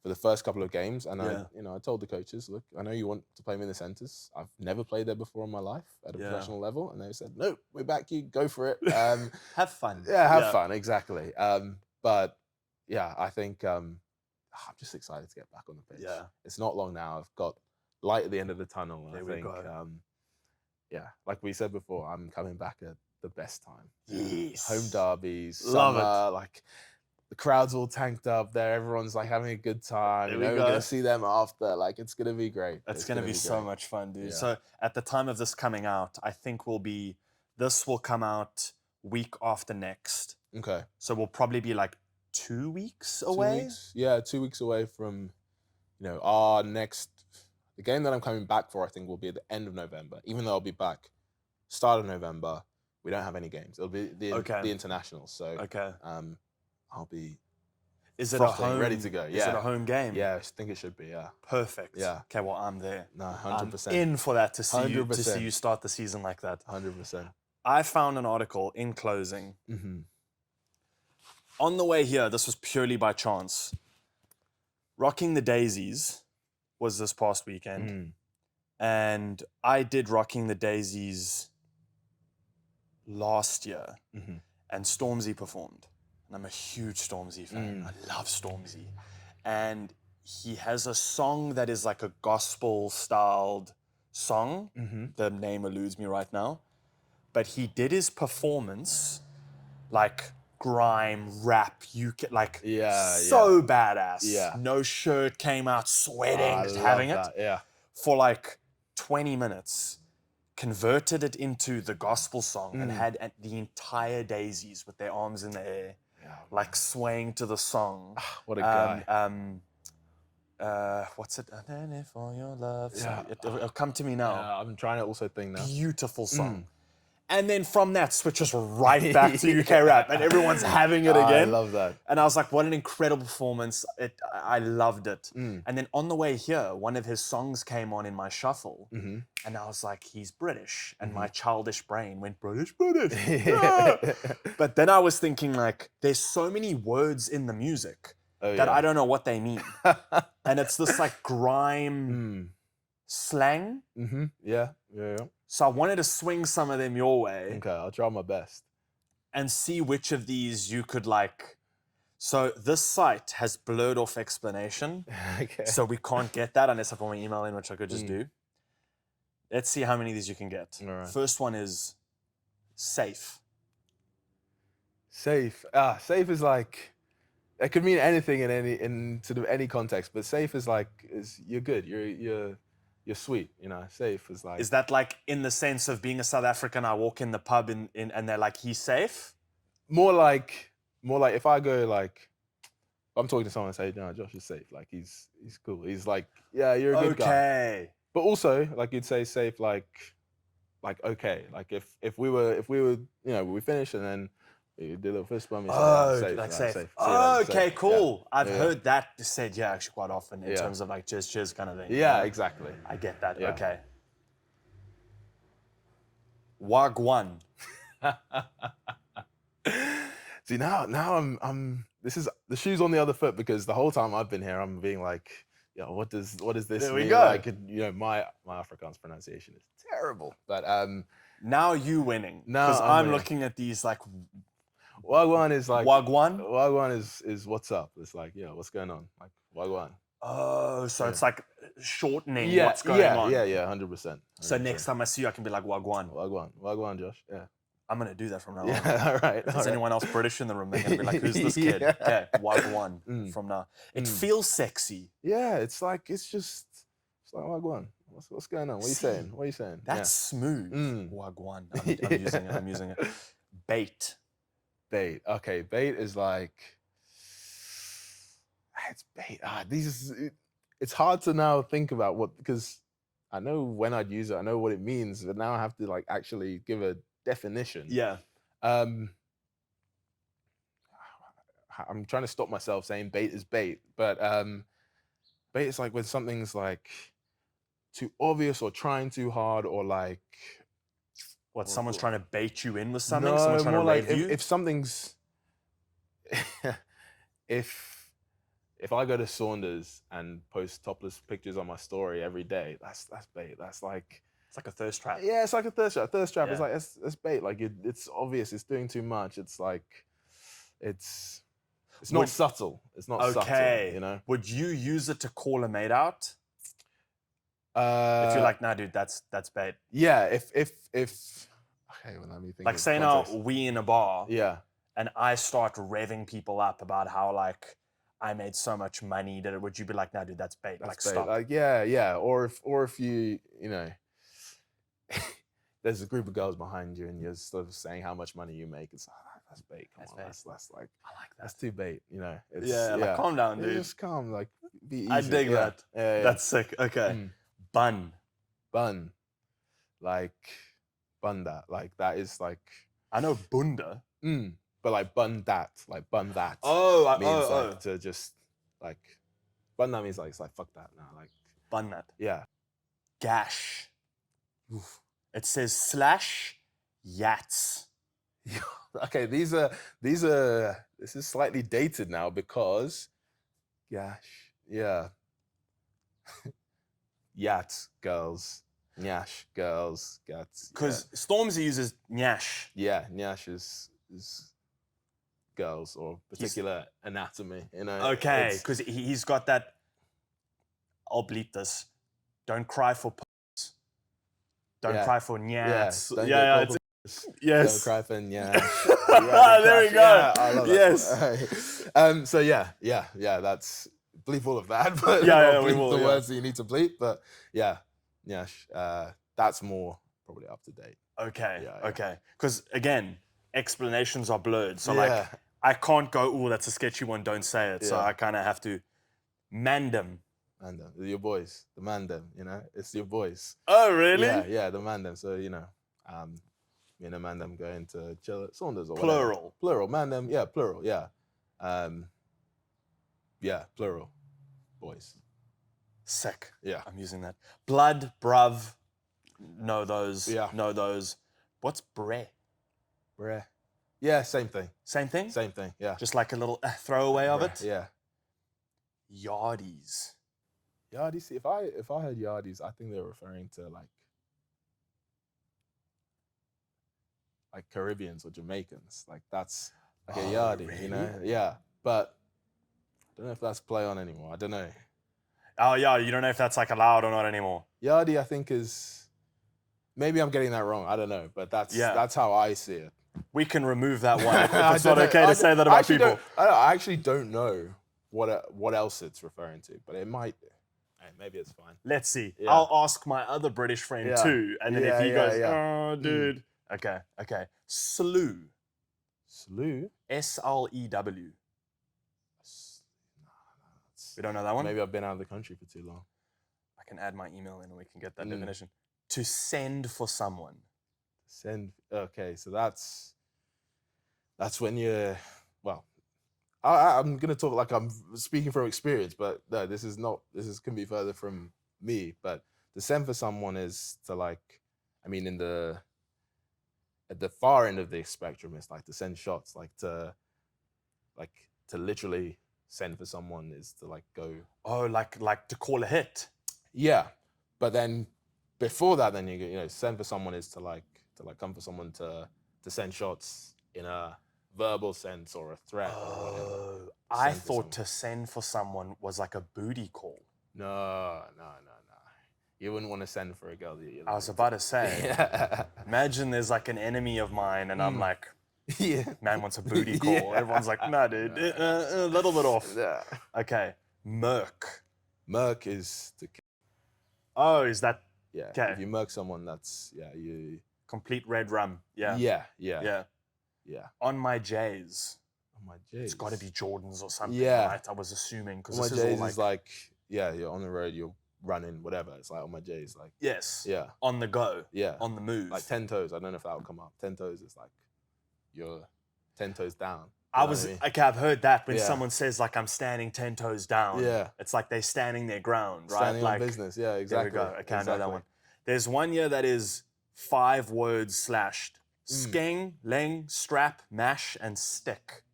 the first couple of games, and I told the coaches, look, I know you want to play me in the centres. I've never played there before in my life at a professional level, and they said, no, we're back. You go for it. Have fun. Yeah, have fun. Exactly. But yeah, I think I'm just excited to get back on the pitch. Yeah, it's not long now. I've got light at the end of the tunnel. And there I think, we go. yeah, like we said before, I'm coming back at the best time. Yes. Home derbies, Love it. summer, like the crowd's all tanked up there. Everyone's like having a good time. There You know, we we're go. gonna see them after. Like it's gonna be great. It's going to be so great. much fun, dude. Yeah. So at the time of this coming out, I think this will come out week after next. Okay. So we'll probably be like 2 weeks 2 away. weeks? Yeah, 2 weeks away from, our next. The game that I'm coming back for, I think, will be at the end of November. Even though I'll be back start of November, we don't have any games. It'll be the internationals. So Okay. I'll be. Is it frosting, a home? ready to go? Is it a home game? Yeah, I think it should be. Yeah. Perfect. Yeah. Okay. Well, I'm there. No, I'm 100%. in for that to see you 100%. start the season like that. 100%. I found an article in closing. Mm-hmm. On the way here, this was purely by chance. Rocking the Daisies was this past weekend. And I did Rocking the Daisies last year. Mm-hmm. And Stormzy performed. And I'm a huge Stormzy fan. I love Stormzy. And he has a song that is like a gospel-styled song. Mm-hmm. The name eludes me right now. But he did his performance like grime, rap, badass. Yeah. No shirt, came out sweating, just love having that. it. Yeah. For like 20 minutes. Converted it into the gospel song and had the entire Daisies with their arms in the air, like swaying to the song. What a guy. What's it? I'm in it for your love. Yeah. It'll come to me now. Yeah, I'm trying to also think now. Beautiful song. And then from that switches right back to UK rap, and everyone's having it again. I love that. And I was like, what an incredible performance. I loved it. And then on the way here, one of his songs came on in my shuffle. And I was like, he's British. And my childish brain went, British. Ah! But then I was thinking like, there's so many words in the music that I don't know what they mean. And it's this like grime slang. Yeah. So I wanted to swing some of them your way. Okay, I'll try my best. And see which of these you could like. So this site has blurred off explanation. Okay. So we can't get that unless I put my email in, which I could just do. Let's see how many of these you can get. All right. First one is safe. Safe. Safe is like, it could mean anything in sort of any context, but safe is like, you're good. You're sweet, safe is like... Is that like in the sense of being a South African, I walk in the pub and they're like, he's safe? More like if I go like, I'm talking to someone and say, no, Josh is safe. Like he's cool. He's like, yeah, you're a good guy. Okay. But also like you'd say safe like okay. Like if we were, we finish and then you do a little fist bump. Safe. Okay, cool. Yeah. I've heard that said, actually quite often in terms of like cheers kind of thing. Yeah, exactly. I get that. Yeah. Okay. Wagwan. See now I'm this is the shoe's on the other foot because the whole time I've been here I'm being like, what does this there mean? We go. Like my Afrikaans pronunciation is terrible. But now you winning. Now Because I'm I'm winning. looking at these like Wagwan is like Wagwan? is what's up. It's like, what's going on? Like Wagwan. Oh, so it's like shortening what's going on. Yeah, 100%. So next time I see you, I can be like Wagwan. Wagwan, Josh. Yeah. I'm gonna do that from now on. Yeah, all right. If there's anyone else British in the room, they're gonna be like, "Who's this kid?" Yeah. Okay, Wagwan from now. It feels sexy. Yeah, it's like Wagwan. What's going on? What are you saying? That's smooth. Wagwan. I'm using it. Bait. Bait. Okay, bait is like it's bait. It's hard to now think about because I know when I'd use it, I know what it means, but now I have to like actually give a definition. Yeah. I'm trying to stop myself saying bait is bait, but bait is like when something's like too obvious or trying too hard or like Someone's trying to bait you in with something? No, Someone's trying more to like rave you? if something's if I go to Saunders and post topless pictures on my story every day, that's bait. That's like it's like a thirst trap. Yeah, it's like a thirst trap. Thirst trap is Yeah. like that's bait. Like it's obvious. It's doing too much. It's like it's not subtle. It's not subtle. Okay. You know. Would you use it to call a mate out? If you're like, nah, dude, that's bait. yeah, if okay, well, let me think. Like, of say now context. we in a bar, Yeah, and I start revving people up about how like I made so much money. Would you be like, nah, dude, that's bait? that's Like, bait. stop. Like, yeah. Or if you know, there's a group of girls behind you, and you're sort of saying how much money you make. It's like, that's bait. Come That's on, bait. that's like I like that's that. too bait. You know, it's Yeah, like, calm down, Yeah, dude. just calm. Like, be easy. I dig that. Yeah. That's sick. Okay. Mm. Bun. Bun, like bun that. Like that is like. I know bunda. But like bun that, Oh, means like to just like bun that means like it's like fuck that now, like bun that. yeah. Gash. Oof. It says slash yats. Okay, this is slightly dated now because gosh, yeah. Yats girls, nyash girls, gats. Because Stormzy uses nyash. Yeah, nyash is girls or particular anatomy, you know. Okay, because he's got that. I'll bleep this. Don't cry for puss. Don't cry for nyats. Yeah, yes. Don't cry for nyash. There we go. Yeah, I love that. Yes. So yeah. That's bleep all of that, but we bleep will, the words that you need to bleep. But yeah, nyash. That's more probably up to date. Okay. Yeah. Okay. Because again, explanations are blurred. So like, I can't go, "Oh, that's a sketchy one. Don't say it." So Yeah. I kind of have to mandem. Mandem, your boys, the mandem. You know, it's your boys. Oh, really? Yeah, the mandem. So you know, me and the mandem going to chill at Saunders or Plural. Plural, mandem. Yeah, plural. Yeah, yeah, plural. Boys. Sick. Yeah. I'm using that. Blood, bruv. Know those. Yeah. Know those. What's bre? Bre. Yeah, same thing. Same thing? Same thing. Yeah. Just like a little throwaway of Bre, it? Yeah. Yardies. Yardies. See, if I heard yardies, I think they're referring to like Caribbeans or Jamaicans. Like that's like a yardie, really? you know? Yeah. But I don't know if that's play on anymore. I don't know. Oh, yeah. You don't know if that's like allowed or not anymore. Yardie, I think is maybe I'm getting that wrong. I don't know, but that's how I see it. We can remove that one if I it's not don't okay know. to say that about people. I actually don't know what else it's referring to, but it might. Maybe it's fine. Let's see. Yeah. I'll ask my other British friend too, and then if he goes, "Oh, dude." Okay. Slew. Slew? SLEW. We don't know that one? Maybe I've been out of the country for too long. I can add my email in and we can get that definition. To send for someone. Send. Okay, so that's when you're. Well, I'm gonna talk like I'm speaking from experience, but no, this can be further from me. But to send for someone is to like, I mean, at the far end of the spectrum, it's like to send shots, like to literally send for someone is to like go. Oh, like to call a hit. Yeah, but then before that, then you know, send for someone is to come for someone to send shots in a verbal sense or a threat. Oh, I thought to send for someone was like a booty call. No. You wouldn't want to send for a girl. I was about to say, imagine there's like an enemy of mine and I'm like, man wants a booty call. Everyone's like, nah, dude, a little bit off. Yeah. Okay, murk. Murk is to. Oh, is that? Yeah. Okay. If you murk someone, that's you. Complete red rum. Yeah. Yeah. On my J's. On my J's. It's got to be Jordans or something, Yeah. right? I was assuming because On my this J's is all is like, you're on the road, you're running, whatever. It's like on my J's, like. Yes. Yeah. On the go. Yeah. On the move. Like 10 toes. I don't know if that will come up. 10 toes is like you're 10 toes down. Okay, I've heard that when someone says like I'm standing 10 toes down. Yeah. It's like they're standing their ground, right? Standing like on business. Yeah, exactly. There we go. Okay, I know that one. There's one here that is 5 words slashed. Skeng, leng, strap, mash, and stick.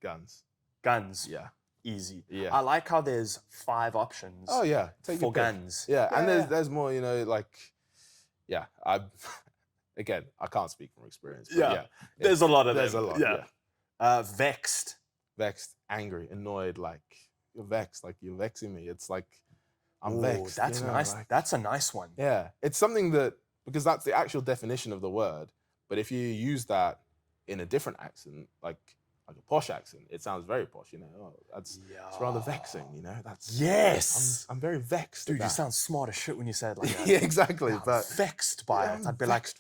Guns. Yeah. Easy. Yeah. I like how there's 5 options. Oh yeah. Take for your pick. guns. Yeah. And there's more, you know, like, again, I can't speak from experience. But There's a lot of them. There's a lot. Yeah. Vexed. Vexed, angry, annoyed, like you're vexed, like you're vexing me. It's like I'm Ooh, vexed. That's you know, nice. like- That's a nice one. yeah, it's something that, because that's the actual definition of the word. But if you use that in a different accent, like a posh accent, it sounds very posh. You know, it's rather vexing. You know, that's Yes. I'm very vexed. Dude, at you that. sound smart as shit when you say it like that. Yeah, exactly. I'm But vexed by yeah, it. I'm I'd be like, vexed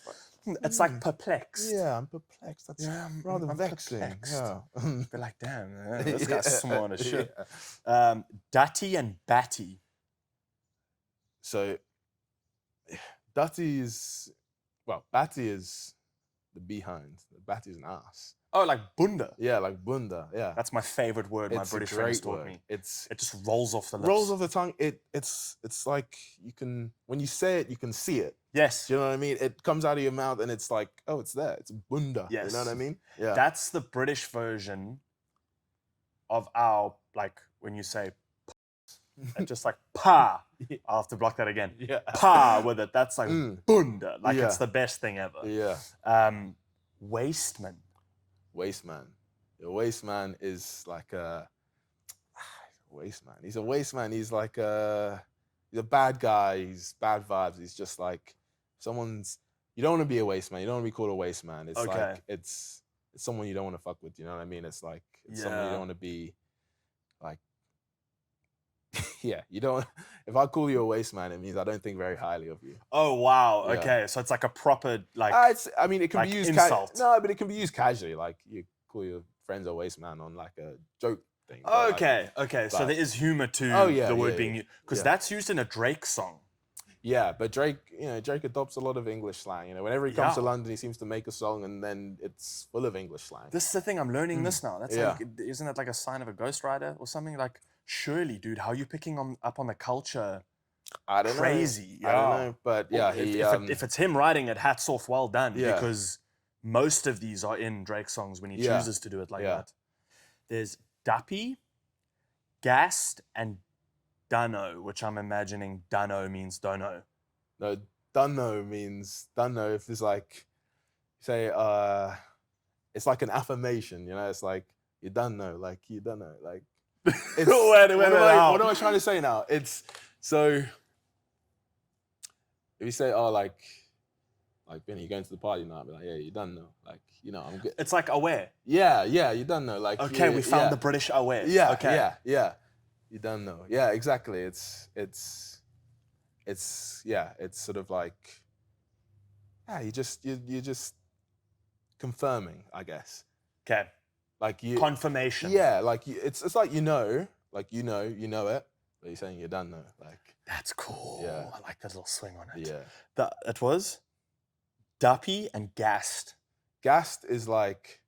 it's like perplexed. yeah, I'm perplexed. That's Yeah, rather I'm vexing. perplexed. Yeah. Be like, damn, this guy's smart as shit. Yeah. Dutty and batty. So, Dutty is, well, Batty is the behind. Batty is an ass. Oh, like bunda. Yeah, like bunda. Yeah. That's my favorite word my It's a British friends great taught word. me. It It just rolls off the lips. rolls off the tongue. It's like you can, when you say it, you can see it. Yes. Do you know what I mean? It comes out of your mouth and it's like, oh, it's there. It's bunda. Yes. You know what I mean? Yeah. That's the British version of our, like, when you say, it's just like, pa. I'll have to block that again. Yeah. Pa with it. That's like bunda. Like, Yeah. it's the best thing ever. Yeah. Wasteman. Wasteman. The wasteman is like a wasteman. He's a wasteman. He's like he's a bad guy. He's bad vibes. He's just like someone's. You don't want to be a wasteman. You don't want to be called a wasteman. It's Okay. like it's someone you don't want to fuck with. You know what I mean? It's like it's someone you Yeah. don't want to be like. Yeah, you don't. If I call you a wasteman, it means I don't think very highly of you. Oh, wow. Yeah. Okay. So it's like a proper, like, I mean, it can like be used. insult. No, but it can be used casually. Like you call your friends a wasteman on like a joke thing. but, like, Okay. So but- there is humor to Oh, yeah, the word yeah, being yeah. used. Because Yeah. that's used in a Drake song. yeah, but Drake, Drake adopts a lot of English slang. You know, whenever he comes to Yeah. London, he seems to make a song and then it's full of English slang. This is the thing, I'm learning this now. That's Yeah. like, isn't that like a sign of a ghostwriter or something? Like, surely, dude, how are you picking up on the culture? I don't Crazy, know. I don't yeah. know, but yeah, If it's him writing it, hats off, well done. Yeah. Because most of these are in Drake's songs when he Yeah. chooses to do it like Yeah. that. There's Duppy, Gassed, and Dunno, which I'm imagining Dunno means don't know. no, dunno means dunno. If it's like, say, it's like an affirmation. You know, it's like you don't know, like you don't know, like. It's, Wait, what am I trying to say now? It's so. If you say, oh, like Benny, you going to the party now? I'll be like, yeah, you don't know, like, I'm good. It's like aware. Yeah, you don't know, like. Okay, we found yeah. the British aware. Yeah, Okay. yeah. You don't know. Yeah, exactly. It's sort of like, yeah, you're just confirming, I guess. Okay. Like you. Confirmation. Yeah, like it's like you know it, but you're saying you don't know, like. That's cool. Yeah. I like that little swing on it. Yeah. It was Duppy and Gassed. Gassed is like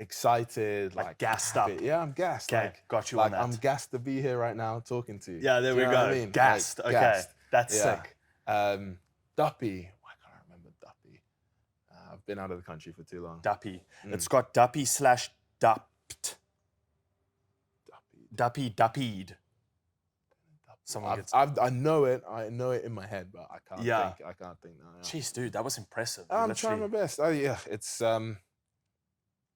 excited, Like gassed happy. up. Yeah, I'm gassed. Okay, Like, got you like on that. I'm gassed to be here right now talking to you. Yeah, there Do we you go. know what I mean? Gassed. Like, Okay, gassed. that's Yeah. sick. Duppy. Why can't I remember Duppy? I've been out of the country for too long. Duppy. Mm. It's got Duppy/Dupped. Duppy. Duppied. Someone gets. I know it. I know it in my head, but I can't Yeah. think. I can't think now. Yeah. Jeez, dude, that was impressive. I'm Literally. trying my best. Oh yeah, it's But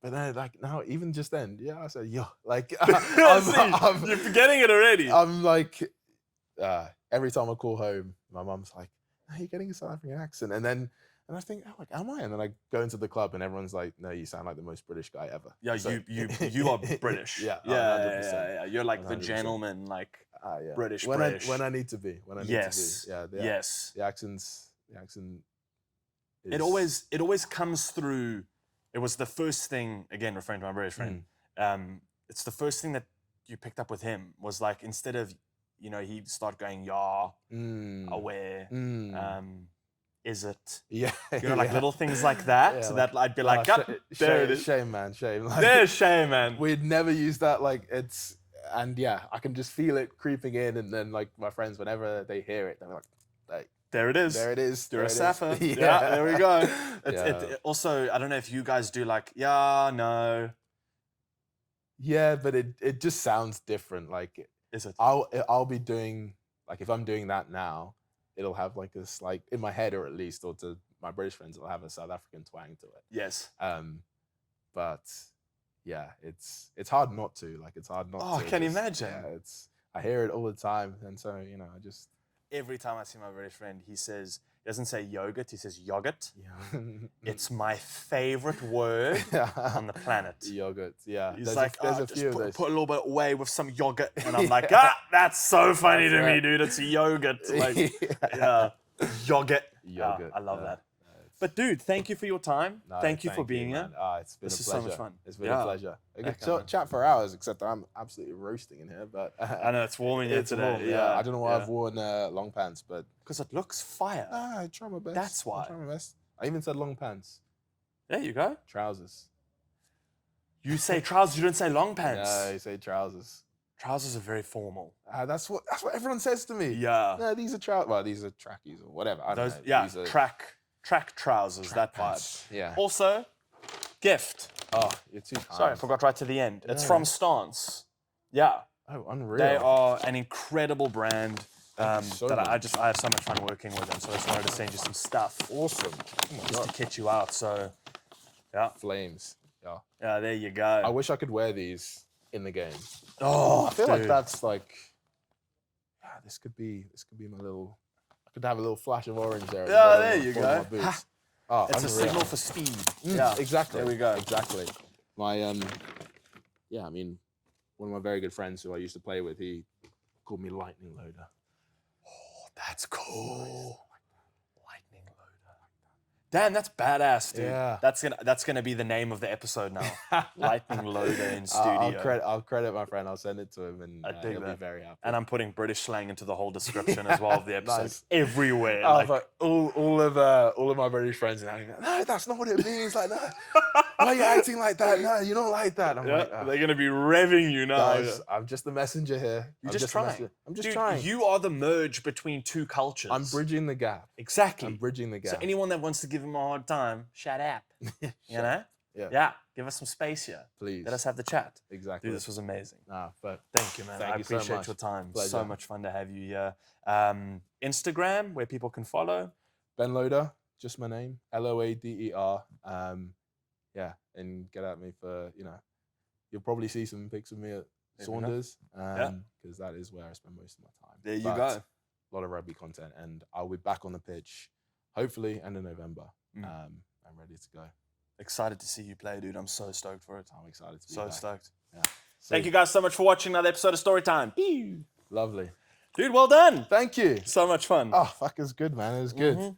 then, like now, even just then, yeah, I said yo. Like You're forgetting it already. I'm like, every time I call home, my mum's like, "Are you getting a South African accent?" And I think, oh, like, am I? And then I go into the club, and everyone's like, "No, you sound like the most British guy ever." Yeah, So- you are British. Yeah, yeah, 100%. yeah. You're like the 100%. gentleman, like Yeah. British. When I need to be. When I need Yes. to be. Yeah. Yes. The accent. Is, It always comes through. It was the first thing, again referring to my British friend. It's the first thing that you picked up with him was like, instead of he'd start going aware, is it, yeah, like yeah. little things like that. Yeah, so like, that I'd be like, shame, there it is. shame, man, shame. Like, There's shame, man. We'd never use that. Like and yeah, I can just feel it creeping in, and then like my friends, whenever they hear it, they're like, There it is. there it is. You're there a it is. Safa. Yeah. Yeah, there we go. Yeah. It also, I don't know if you guys do like, yeah, no. Yeah, but it just sounds different. Like Is it? I'll be doing, like, if I'm doing that now, it'll have like a slight, in my head, or at least, or to my British friends, it'll have a South African twang to it. Yes. But yeah, it's hard not to. Like, it's hard not to. Oh, I can just- imagine. Yeah, I hear it all the time, and so you know, I just Every time I see my British friend, he doesn't say yogurt, he says yogurt. yeah. It's my favorite word on the planet. Yogurt. Yeah, He's there's like, there's "Oh, a just few of those. put a little bit away with some yogurt. And I'm like, that's so funny That's to me, right. dude. It's yogurt. Like, yeah, yogurt. Yogurt. I love yeah. that. But dude, thank you for your time. No, thank you for being man. here. It's been This a is pleasure. so much fun. It's been Yeah. a pleasure. I could Okay, man. chat for hours, except I'm absolutely roasting in here. But I know it's warm in here it's today. warm, Yeah. I don't know why I've worn long pants, but Because it looks fire. I try my best. That's why. I try my best. I even said long pants, There you go. trousers. You say trousers, you don't say long pants. No, you say trousers. Trousers are very formal. That's what everyone says to me. Yeah. No, these are trousers. Well, these are trackies or whatever. I don't Those, know. yeah, These are track trousers, that vibe. pants. Yeah. Also, gift. Oh, you're too kind. Sorry, I forgot right to the end. It's Yeah. from Stance. Yeah, Oh, unreal. they are an incredible brand Thank you so that I much. have so much fun working with them. So I just wanted to send you some stuff awesome. Oh my just to God. kit you out. So, yeah, Flames. Yeah. yeah, there you go. I wish I could wear these in the game. Oh, I feel like dude. that's like, this could be my little. I could have a little flash of orange there. at the Yeah, bottom there of- you bottom of go. my boots. Oh, It's a unreal. signal for speed. Mm, Yeah, exactly. There we go. Exactly. My yeah, I mean, one of my very good friends who I used to play with, he called me Lightning Loader. Oh, that's cool. Lightning loader. Damn, that's badass, dude. Yeah. That's gonna be the name of the episode now. Lightning loader in studio. I'll credit my friend. I'll send it to him, and I dig he'll be that. very happy. And I'm putting British slang into the whole description as well of the episode. Nice. Everywhere. Oh, like, but all of my British friends and I go, no, that's not what it means. Like, no, why are you acting like that? No, you don't like that. I'm yeah, like, they're gonna be revving you now. guys, I'm just the messenger here. You're I'm just a trying. messenger. I'm just Dude, trying. You are the merge between two cultures. I'm bridging the gap. Exactly. I'm bridging the gap. So anyone that wants to give him a hard time, shut up. You know? Yeah. Give us some space here. Please. Let us have the chat. Exactly. Dude, this was amazing. Nah, but Thank you, man. Thank I you so appreciate much. your time. Pleasure. So much fun to have you here. Instagram, where people can follow. Ben Loader, just my name, Loader. Yeah, and get at me for, you'll probably see some pics of me at There we go. Saunders, Yeah. because that is where I spend most of my time. There you But go. A lot of rugby content, and I'll be back on the pitch, hopefully, end of November. Mm. I'm ready to go. Excited to see you play, dude. I'm so stoked for it. I'm excited to be So back. stoked. Yeah. Thank you guys so much for watching another episode of Storytime. Lovely. Dude, well done. Thank you. So much fun. Oh, fuck, it was good, man. It was good. Mhm.